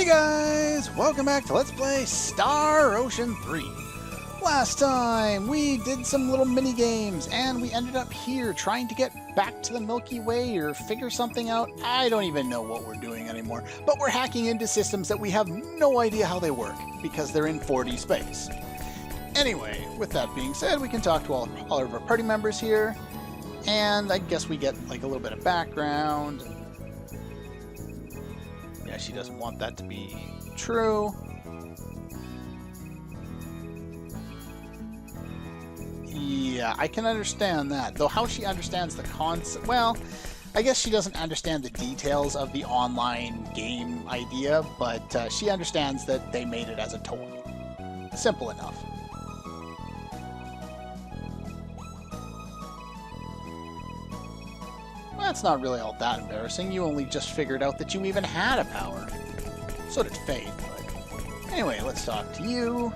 Hey guys! Welcome back to Let's Play Star Ocean 3. Last time we did some little mini games and we ended up here trying to get back to the Milky Way or figure something out. I don't even know what we're doing anymore, but we're hacking into systems that we have no idea how they work because they're in 4D space. Anyway, with that being said, we can talk to all of our party members here, and I guess we get like a little bit of background. Yeah, she doesn't want that to be true. Yeah, I can understand that. Though how she understands the concept, well, I guess she doesn't understand the details of the online game idea, but she understands that they made it as a toy. Simple enough. That's not really all that embarrassing. You only just figured out that you even had a power. So did Fate, but... Anyway, let's talk to you.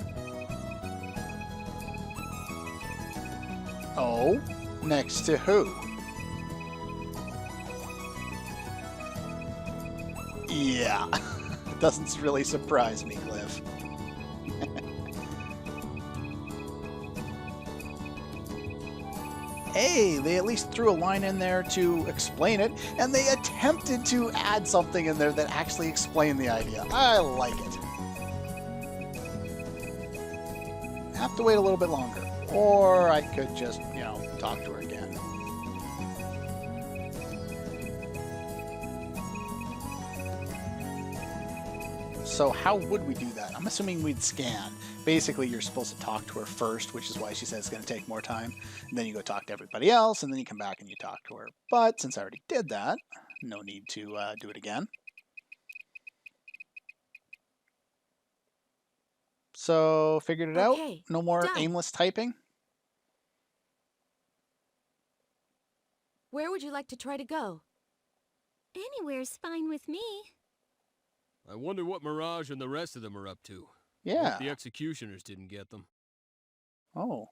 Oh? Next to who? Yeah. Doesn't really surprise me, Cliff. Hey, they at least threw a line in there to explain it, and they attempted to add something in there that actually explained the idea. I like it. Have to wait a little bit longer. Or I could just, you know, talk to her again. So how would we do that? I'm assuming we'd scan. Basically, you're supposed to talk to her first, which is why she says it's going to take more time. And then you go talk to everybody else, and then you come back and you talk to her. But since I already did that, no need to do it again. So, figured it out? No more aimless typing? Where would you like to try to go? Anywhere's fine with me. I wonder what Mirage and the rest of them are up to. Yeah. Hope the executioners didn't get them. Oh.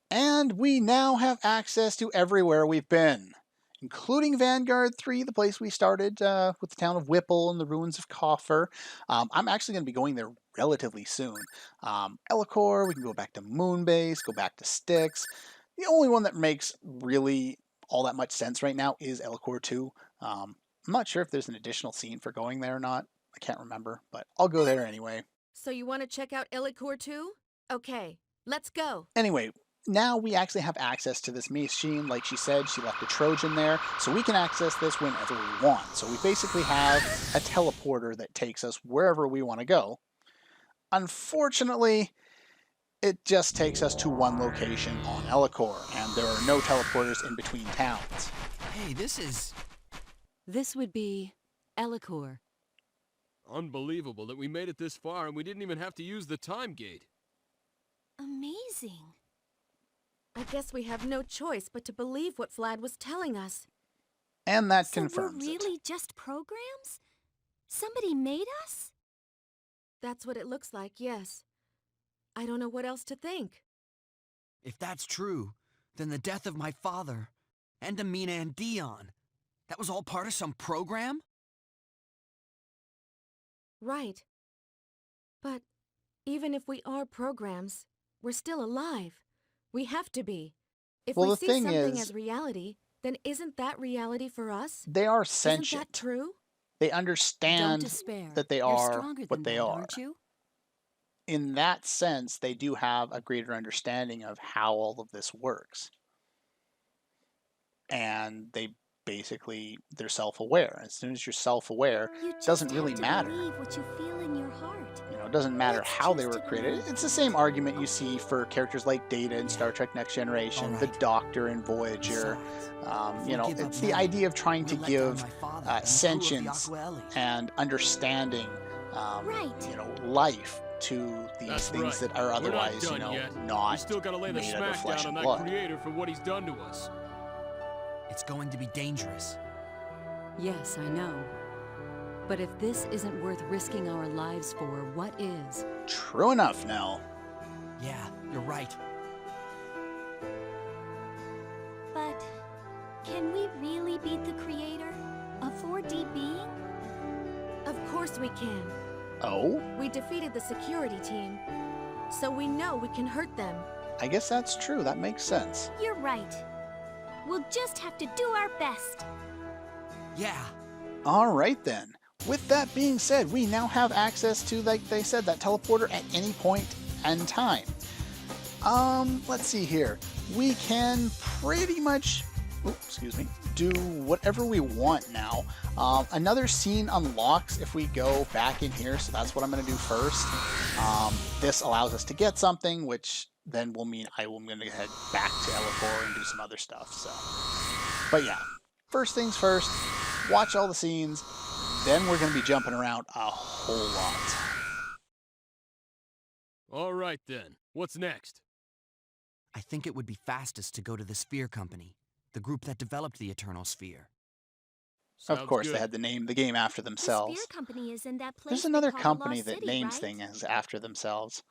And we now have access to everywhere we've been, including Vanguard 3, the place we started with the town of Whipple and the ruins of Coffer. I'm actually going to be going there relatively soon. Elicore, we can go back to Moonbase, go back to Styx. The only one that makes really all that much sense right now is Elicore II. I'm not sure if there's an additional scene for going there or not. I can't remember, but I'll go there anyway. So you want to check out Elicore II? Okay, let's go. Anyway, now we actually have access to this machine. Like she said, she left a Trojan there, so we can access this whenever we want. So we basically have a teleporter that takes us wherever we want to go. Unfortunately, it just takes us to one location on Elicore, and there are no teleporters in between towns. Hey, This would be Elicore. Unbelievable that we made it this far and we didn't even have to use the time gate. Amazing. I guess we have no choice but to believe what Vlad was telling us. And that So confirms we're it. really just programs? Somebody made us? That's what it looks like, yes. I don't know what else to think. if that's true, then the death of my father, and Amina and Dion, that was all part of some program? Right. But even if we are programs, we're still alive. We have to be. If Well, we the see thing something is, as reality, then isn't that reality for us? they are Isn't sentient. that true? They Don't understand despair. that they You're are stronger what than they that, are. aren't you? In that sense, they do have a greater understanding of how all of this works. And they basically, they're self-aware. As soon as you're self-aware, You it just doesn't have really to matter. believe what you feel in your heart. You know, it doesn't matter Let's how they choose were to created. believe. It's the same argument you see for characters like Data in Star Trek Next Generation, All the right. Doctor in Voyager. Besides, if You we know, give up it's the now, idea of trying to we'll let down give my father and the crew of the sentience Aqua Ellie. and understanding, Right. you know, life to these That's things right. that are We're otherwise, not you done know, yet. We not still gotta lay the made out of smack flesh down on and that blood. creator for what he's done to us. It's going to be dangerous. Yes, I know. But if this isn't worth risking our lives for, what is? True enough, Nell. Yeah, you're right. But can we really beat the Creator? A 4D being? Of course we can. Oh? We defeated the security team, so we know we can hurt them. I guess that's true. That makes sense. You're right. We'll just have to do our best. Yeah. All right, then. With that being said, we now have access to, like they said, that teleporter at any point in time. Let's see here. We can pretty much, do whatever we want now. Another scene unlocks if we go back in here, so that's what I'm going to do first. This allows us to get something, which then will mean I'm going to head back to Elicore and do some other stuff. So, but yeah, first things first, watch all the scenes, then we're going to be jumping around a whole lot. All right then. What's next? I think it would be fastest to go to the Sphere Company, the group that developed the Eternal Sphere. Of course, Sounds they had to name the game after The themselves. Sphere Company is in that place There's they another call the company Lost that City, names right? things after themselves.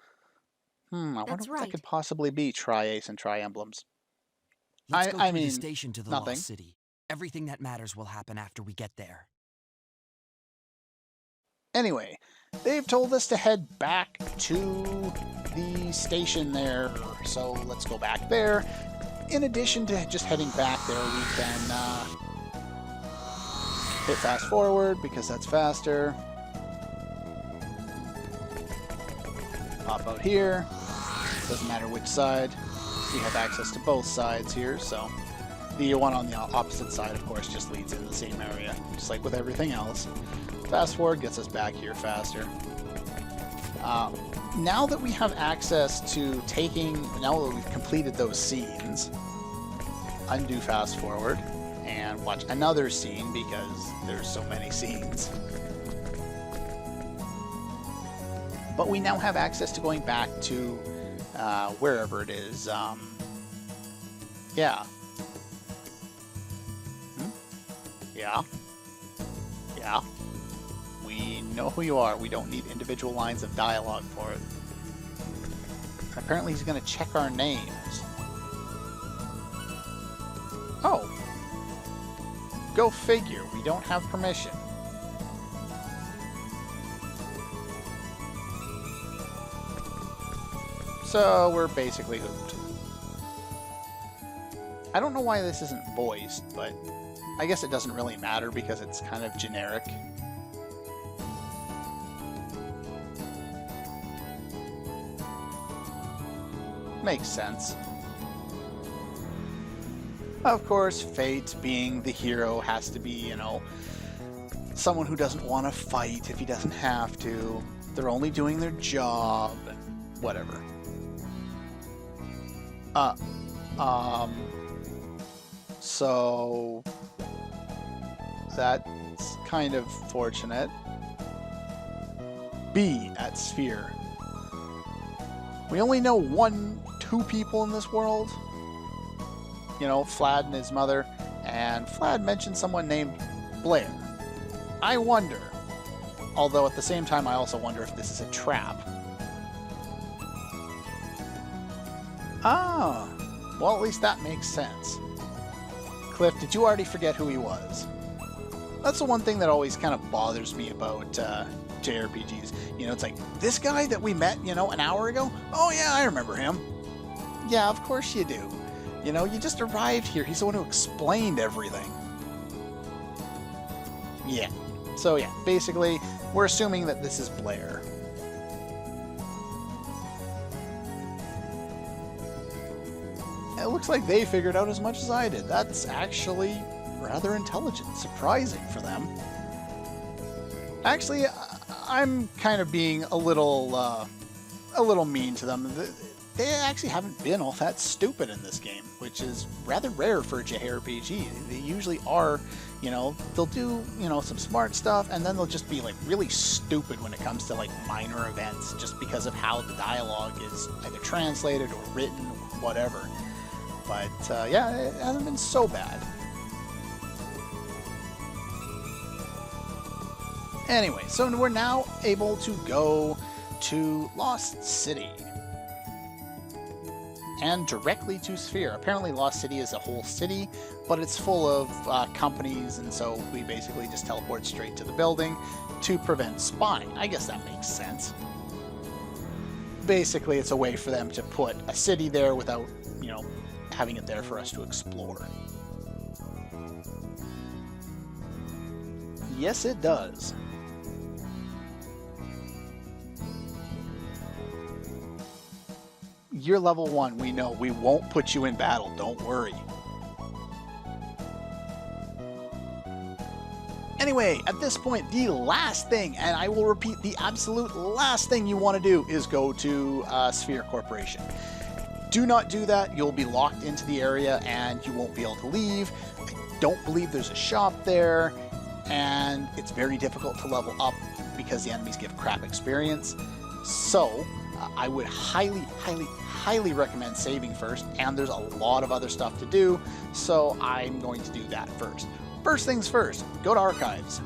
I wonder That's what that right. could possibly be. Tri-Ace and Tri-Emblems. Let's go I through mean, the station to the nothing. Lost City. Everything that matters will happen after we get there. Anyway, they've told us to head back to the station there, so let's go back there. In addition to just heading back there, we can hit fast forward because that's faster. Pop out here. Doesn't matter which side. We have access to both sides here, so the one on the opposite side, of course, just leads into the same area, just like with everything else. Fast forward gets us back here faster. Now that we have access to now that we've completed those scenes, undo fast forward and watch another scene because there's so many scenes. But we now have access to going back to wherever it is. Yeah. Yeah. Yeah. We know who you are. We don't need individual lines of dialogue for it. Apparently he's going to check our names. Oh. Go figure. We don't have permission. So we're basically hooped. I don't know why this isn't voiced, but I guess it doesn't really matter because it's kind of generic. Makes sense. Of course, Fate, being the hero, has to be, you know, someone who doesn't want to fight if he doesn't have to. They're only doing their job, and whatever. So that's kind of fortunate. B at Sphere. We only know two people in this world. You know, Flad and his mother, and Flad mentioned someone named Blair. I wonder, although at the same time I also wonder if this is a trap. Ah, well, at least that makes sense. Cliff, did you already forget who he was? That's the one thing that always kind of bothers me about JRPGs. You know, it's like, this guy that we met, you know, an hour ago? Oh yeah, I remember him. Yeah, of course you do. You know, you just arrived here. He's the one who explained everything. Yeah. So yeah, basically, we're assuming that this is Blair. It looks like they figured out as much as I did. That's actually rather intelligent, surprising for them. Actually, I'm kind of being a little mean to them. They actually haven't been all that stupid in this game, which is rather rare for a JRPG. They usually are, you know, they'll do, you know, some smart stuff, and then they'll just be like really stupid when it comes to like minor events, just because of how the dialogue is either translated or written, or whatever. But yeah, it hasn't been so bad. Anyway, so we're now able to go to Lost City. And directly to Sphere. Apparently Lost City is a whole city, but it's full of companies, and so we basically just teleport straight to the building. to prevent spying. I guess that makes sense. Basically, it's a way for them to put a city there without, you know, having it there for us to explore. Yes, it does. You're level 1, we know. We won't put you in battle, don't worry. Anyway, at this point, the last thing, and I will repeat, the absolute last thing you want to do is go to Sphere Corporation. Do not do that. You'll be locked into the area and you won't be able to leave. I don't believe there's a shop there, and it's very difficult to level up because the enemies give crap experience. So, I would highly recommend saving first, and there's a lot of other stuff to do, so I'm going to do that first. First things first, go to Archives.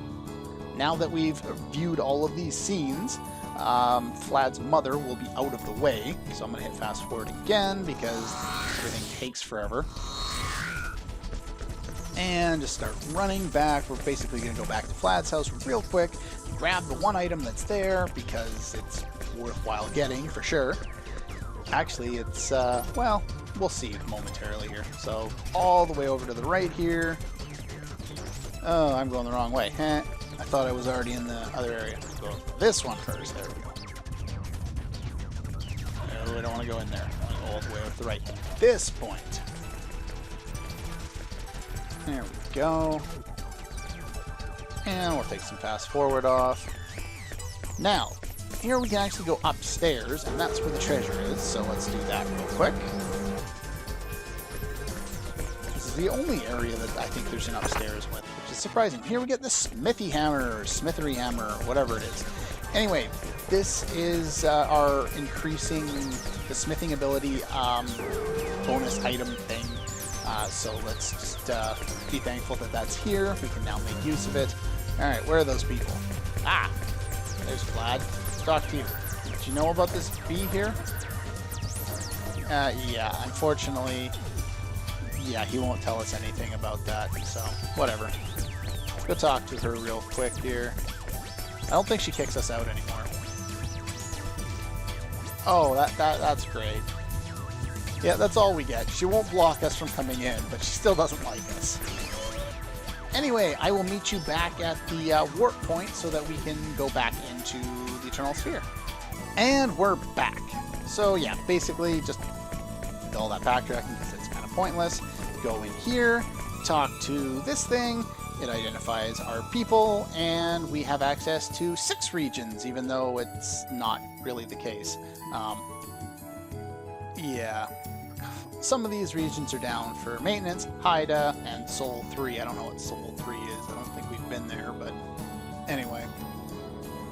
Now that we've viewed all of these scenes, Vlad's mother will be out of the way, so I'm going to hit fast forward again because everything takes forever. And just start running back. We're basically going to go back to Vlad's house real quick, grab the one item that's there because it's worthwhile getting for sure. Actually, it's, well, we'll see momentarily here. So, all the way over to the right here. Oh, I'm going the wrong way. I thought I was already in the other area. Go this one first. There we go. No, I don't want to go in there. I want to go all the way over to the right. At this point. There we go. And we'll take some fast forward off. Now, here we can actually go upstairs, and that's where the treasure is, so let's do that real quick. This is the only area that I think there's an upstairs with, which is surprising. Here we get the smithy hammer, or smithery hammer, or whatever it is. Anyway, this is our increasing the smithing ability bonus item thing. So let's just be thankful that that's here. We can now make use of it. Alright, where are those people? Ah! There's Vlad. Talk to you. Did you know about this bee here? Yeah, unfortunately, yeah, he won't tell us anything about that, so whatever. Go talk to her real quick here. I don't think she kicks us out anymore. Oh, that's great. Yeah, that's all we get. She won't block us from coming in, but she still doesn't like us. Anyway, I will meet you back at the warp point so that we can go back into the Eternal Sphere. And we're back. So yeah, basically just all that backtracking because it's kind of pointless. Go in here, talk to this thing, it identifies our people, and we have access to 6 regions, even though it's not really the case. Yeah. Some of these regions are down for maintenance. Haida and Sol 3. I don't know what Sol 3 is. I don't think we've been there, but anyway.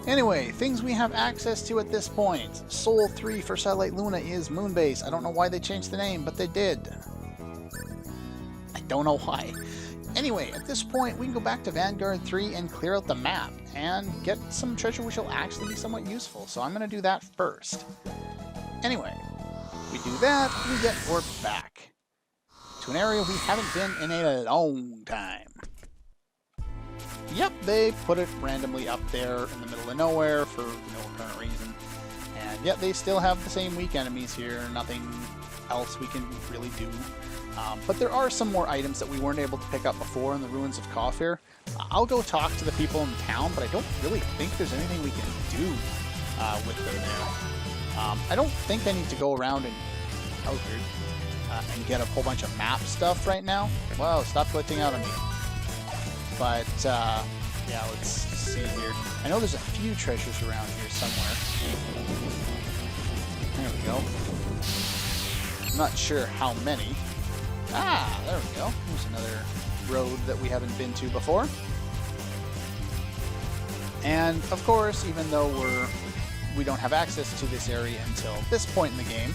Anyway, things we have access to at this point. Sol 3 for Satellite Luna is Moonbase. I don't know why they changed the name, but they did. I don't know why. Anyway, at this point, we can go back to Vanguard 3 and clear out the map and get some treasure which will actually be somewhat useful. So I'm going to do that first. Anyway. We do that, we get warped back to an area we haven't been in a long time. Yep, they put it randomly up there in the middle of nowhere for no apparent reason. And yet they still have the same weak enemies here, nothing else we can really do. But there are some more items that we weren't able to pick up before in the Ruins of Kafir. I'll go talk to the people in town, but I don't really think there's anything we can do with them there. I don't think I need to go around and, that was weird, and get a whole bunch of map stuff right now. Whoa, stop glitching out on me. But, yeah, let's see here. I know there's a few treasures around here somewhere. There we go. I'm not sure how many. Ah, there we go. There's another road that we haven't been to before. And, of course, even though we don't have access to this area until this point in the game,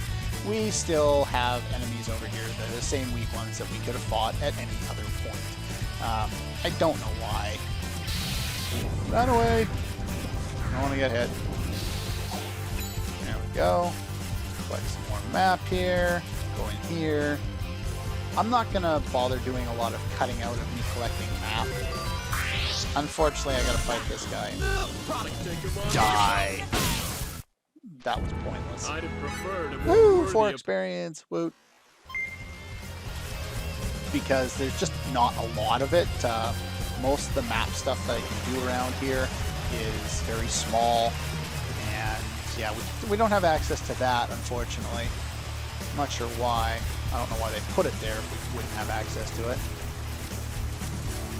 we still have enemies over here that are the same weak ones that we could have fought at any other point. I don't know why. Run away! I don't want to get hit. There we go. Collect some more map here. Go in here. I'm not going to bother doing a lot of cutting out of me collecting map. Unfortunately, I gotta fight this guy. Die. That was pointless. I'd have preferred a more Woo! worthy 4 experience. Woot. Because there's just not a lot of it. Most of the map stuff that you can do around here is very small. And yeah, we don't have access to that, unfortunately. I'm not sure why. I don't know why they put it there if we wouldn't have access to it.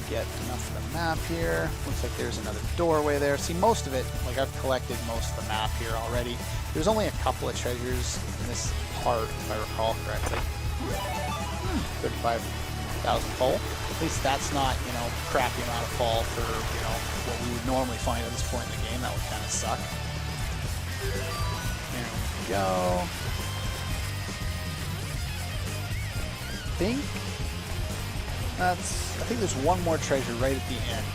Get enough of the map here. Looks like there's another doorway there. See, most of it, like I've collected most of the map here already. There's only a couple of treasures in this part, if I recall correctly. 35,000 full. At least that's not, you know, crappy amount of fall for, you know, what we would normally find at this point in the game. That would kind of suck. There we go. I think there's one more treasure right at the end.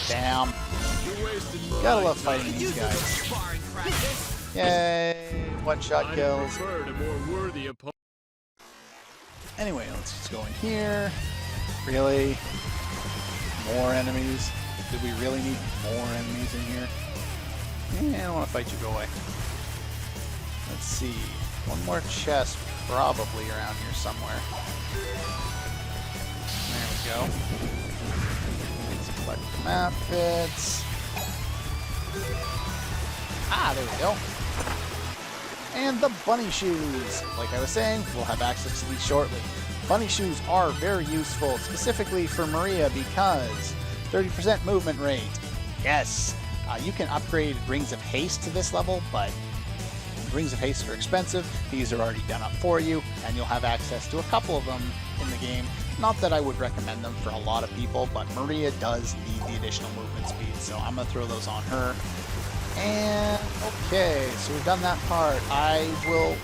Damn. Gotta love fighting these guys. Yay! One-shot kills. Anyway, let's just go in here. Really? More enemies? Did we really need more enemies in here? Yeah, I don't want to fight you. Go away. Let's see. One more chest probably around here somewhere. There we go. Let's collect the map bits. Ah, there we go. And the bunny shoes. Like I was saying, we'll have access to these shortly. Bunny shoes are very useful, specifically for Maria, because 30% movement rate. Yes, you can upgrade Rings of Haste to this level, but Rings of Haste are expensive. These are already done up for you, and you'll have access to a couple of them in the game. Not that I would recommend them for a lot of people, but Maria does need the additional movement speed, so I'm going to throw those on her. And, okay, so we've done that part. I will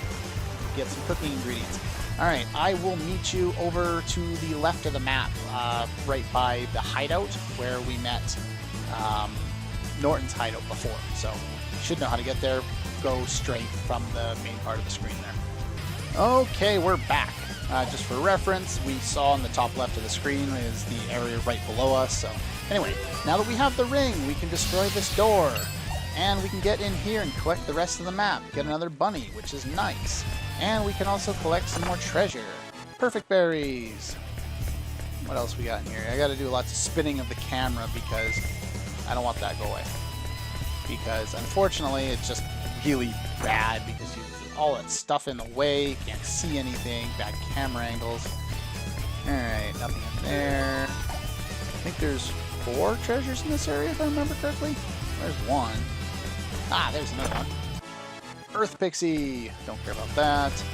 get some cooking ingredients. Alright, I will meet you over to the left of the map, right by the hideout, where we met Norton's hideout before. So, you should know how to get there. Go straight from the main part of the screen there. Okay, we're back. Just for reference, we saw on the top left of the screen is the area right below us. So, anyway, now that we have the ring, we can destroy this door. And we can get in here and collect the rest of the map. Get another bunny, which is nice. And we can also collect some more treasure. Perfect berries. What else we got in here? I gotta do lots of spinning of the camera because I don't want that to go away. Because unfortunately it's just really bad because you all that stuff in the way, you can't see anything, bad camera angles. Alright, nothing in there. I think there's 4 treasures in this area if I remember correctly. There's one. Ah, there's another one. Earth Pixie. Don't care about that.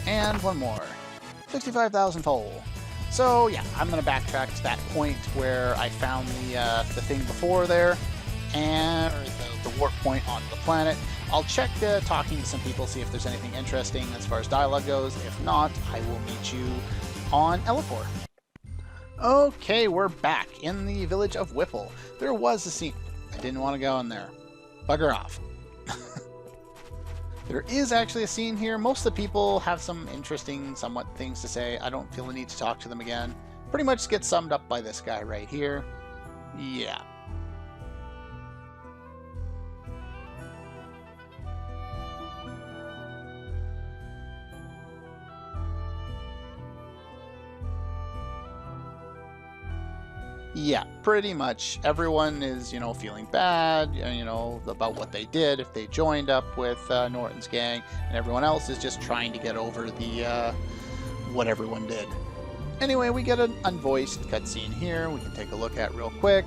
And one more. 65,000 toll. So yeah, I'm gonna backtrack to that point where I found the thing before there, and or the warp point on the planet. I'll check talking to some people, see if there's anything interesting as far as dialogue goes. If not, I will meet you on Elicore. Okay, we're back in the village of Whipple. There was a scene. I didn't want to go in there. Bugger off. There is actually a scene here. Most of the people have some interesting, somewhat things to say. I don't feel the need to talk to them again. Pretty much gets summed up by this guy right here. Yeah. Yeah, pretty much everyone is, you know, feeling bad, you know, about what they did if they joined up with Norton's gang, and everyone else is just trying to get over the what everyone did. Anyway, we get an unvoiced cutscene here we can take a look at real quick.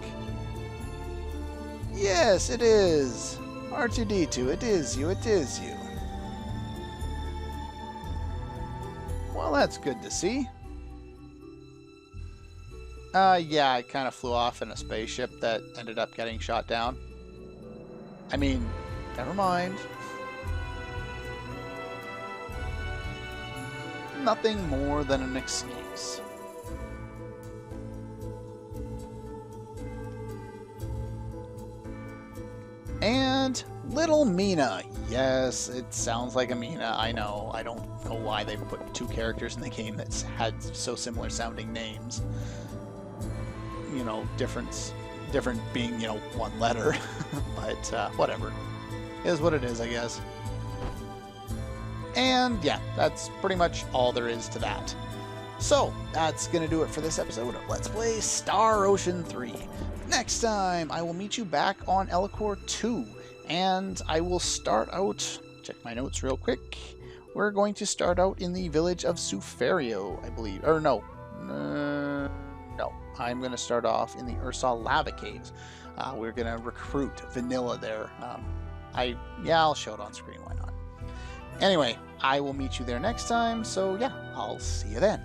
Yes, it is! R2-D2, it is you, it is you. Well, that's good to see. Yeah, I kind of flew off in a spaceship that ended up getting shot down. I mean, never mind. Nothing more than an excuse. And little Mina. Yes, it sounds like a Mina, I know. I don't know why they put 2 characters in the game that had so similar sounding names. different being, one letter. But whatever. It is what it is, I guess. And yeah, that's pretty much all there is to that. So, that's going to do it for this episode of Let's Play Star Ocean 3. Next time, I will meet you back on Elicore II, and I will start out, check my notes real quick, we're going to start out in the village of Suferio, I believe, or no, I'm going to start off in the Ursal Lava Caves. We're going to recruit Vanilla there. I'll show it on screen, why not? Anyway, I will meet you there next time, so yeah, I'll see you then.